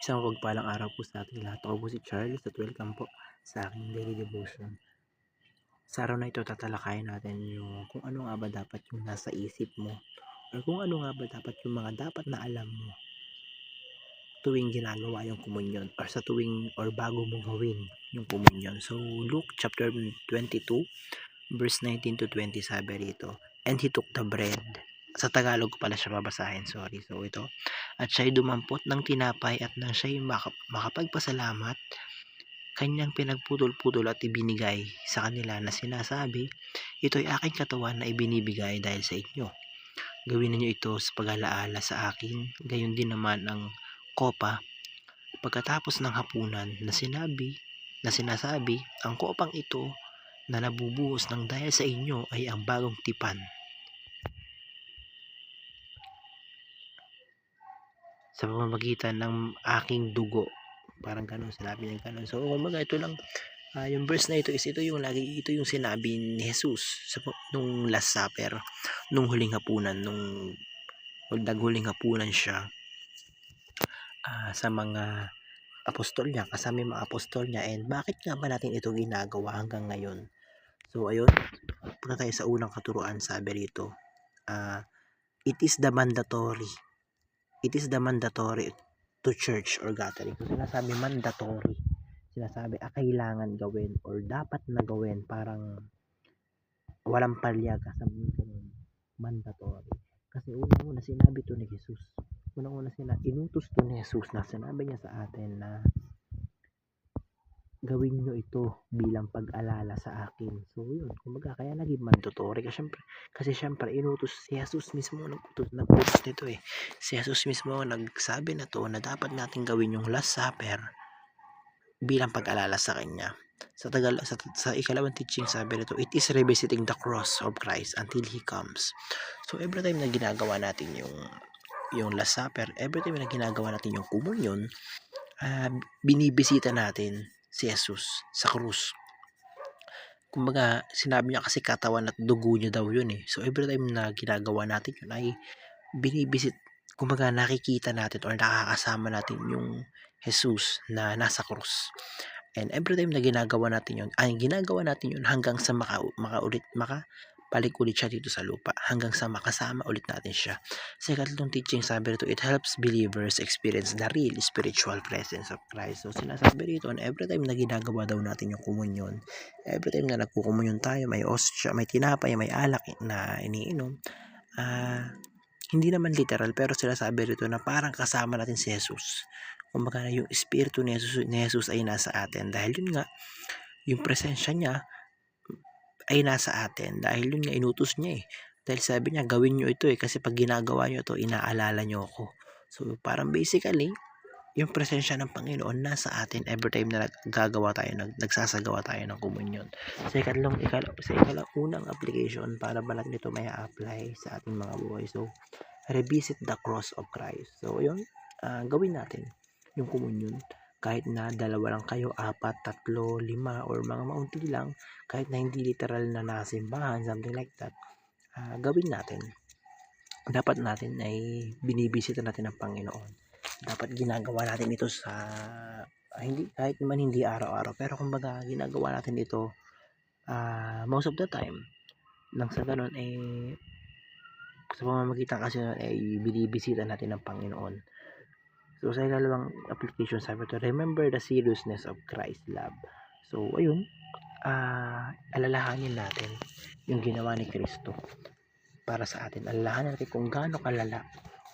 Isang mapagpalang araw po sa ating lahat. Ako po si Charles at welcome po sa aking daily devotion. Sa araw na ito, tatalakayin natin yung kung ano nga ba dapat yung nasa isip mo or kung ano nga ba dapat yung mga dapat na alam mo tuwing ginagawa yung komunyon or sa tuwing or bago mo gawin yung komunyon. So, Luke chapter 22 verse 19 to 20 sabi rito, "And he took the bread." Sa Tagalog ko pala siya babasahin, sorry. So, ito, "At siya'y dumampot ng tinapay at nang siya'y makapagpasalamat, kanyang pinagputol-putol at ibinigay sa kanila na sinasabi, 'Ito'y aking katawan na ibinibigay dahil sa inyo. Gawin ninyo ito sa pag-alaala sa akin.' Gayon din naman ang kopa pagkatapos ng hapunan na sinasabi, 'Ang kopang ito na nabubuhos ng dahil sa inyo ay ang bagong tipan sa pamamagitan ng aking dugo." Parang ganun, sinabi niya ganun. So, kumbaga ito lang, yung verse na ito ito yung sinabi ni Jesus nung Last Supper, nung huling hapunan, nung naghuling hapunan siya sa mga apostol niya, kasama yung mga apostol niya. And bakit nga ba natin ito ginagawa hanggang ngayon? So, ayun, punta tayo sa unang katuruan. Sabi rito, it is the mandatory to church or gathering. So, sinasabi mandatory, sinasabi kailangan gawin or dapat na gawin, parang walang palyag, sabi ganun, mandatory. Kasi unang-una sinabi to ni Jesus. Inutos to ni Jesus na sinabi niya sa atin na gawin nyo ito bilang pag-alala sa akin. So yun, kumbaga kaya naging mandatory kasi syempre inutos si Jesus mismo, nag-utos nito eh. Si Jesus mismo nagsabi na to na dapat natin gawin yung Last Supper bilang pag-alala sa kanya. Sa ikalawang teaching sabi nito, it is revisiting the cross of Christ until He comes. So every time na ginagawa natin yung Last Supper, every time na ginagawa natin yung communion, binibisita natin si Jesus sa krus. Kumbaga, sinabi niya kasi katawan at dugo niya daw yun eh. So every time na ginagawa natin yun ay binibisit, kumbaga nakikita natin or nakakasama natin yung Jesus na nasa krus. And every time na ginagawa natin yun hanggang sa makabalik ulit siya dito sa lupa, hanggang sa makasama ulit natin siya. Sa ikatlong teaching sabi rito, it helps believers experience the real spiritual presence of Christ. So sinasabi rito, and every time na ginagawa daw natin yung komunyon, every time na nagkukomunyon tayo, may ostya, may tinapay, may alak na iniinom, hindi naman literal, pero sinasabi rito na parang kasama natin si Jesus. Kumbaga yung espiritu ni Jesus ay nasa atin, dahil yun nga, yung presensya niya ay nasa atin, dahil yun nga inutos niya eh. Dahil sabi niya, gawin nyo ito eh, kasi pag ginagawa nyo ito, inaalala nyo ako. So parang basically, yung presensya ng Panginoon nasa atin every time na nagsasagawa tayo ng komunyon. Sa unang application, para ba natin ito may apply sa ating mga buhay? So, revisit the cross of Christ. So, yun, gawin natin yung komunyon. Kahit na 2 lang kayo, 4, 3, 5, or mga maunti lang, kahit na hindi literal na nasimbahan, something like that, gawin natin. Dapat natin ay binibisita natin ang Panginoon. Dapat ginagawa natin ito kahit naman hindi araw-araw, pero kumbaga ginagawa natin ito most of the time. Nang sa ganun sa pamamagitan kasi ay binibisita natin ang Panginoon. So sa ikalawang application sabi ito, remember the seriousness of Christ's love. So ayun, alalahanin natin yung ginawa ni Kristo para sa atin. Alalahanin natin kung gaano kalala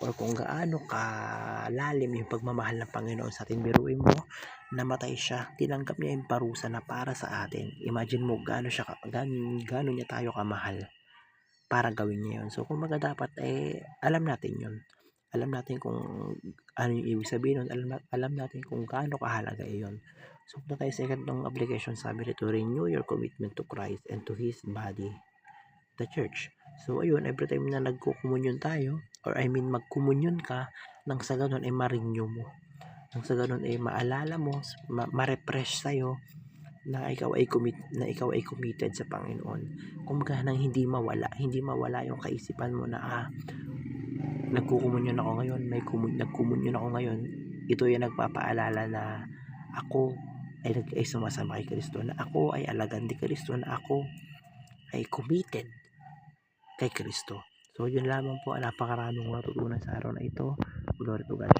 or kung gaano kalalim yung pagmamahal ng Panginoon sa atin. Biruin mo, namatay siya, tinanggap niya yung parusa na para sa atin. Imagine mo gaano niya tayo kamahal para gawin niya yun. So kumbaga dapat alam natin yun. Alam natin kung ano yung ibig sabihin nun. Alam natin kung gaano kahalaga yun. So punta tayo sa second application, sabi rito, renew your commitment to Christ and to His body, the church. So ayun, every time na nagkukumunyon tayo, or magkumunyon ka, nang sa ganun ay ma-renew mo. Nang sa ganun ay maalala mo, ma-refresh sa'yo na ikaw ay committed sa Panginoon. Kumbaga nang hindi mawala yung kaisipan mo na nagkukumunyon ako ngayon, nagkumunyon ako ngayon, Ito yung nagpapaalala na ako ay sumasama kay Kristo, na ako ay alagad ni Kristo, na ako ay committed kay Kristo. So yun lamang po, napakaraming matutunan sa araw na ito. Glory to God.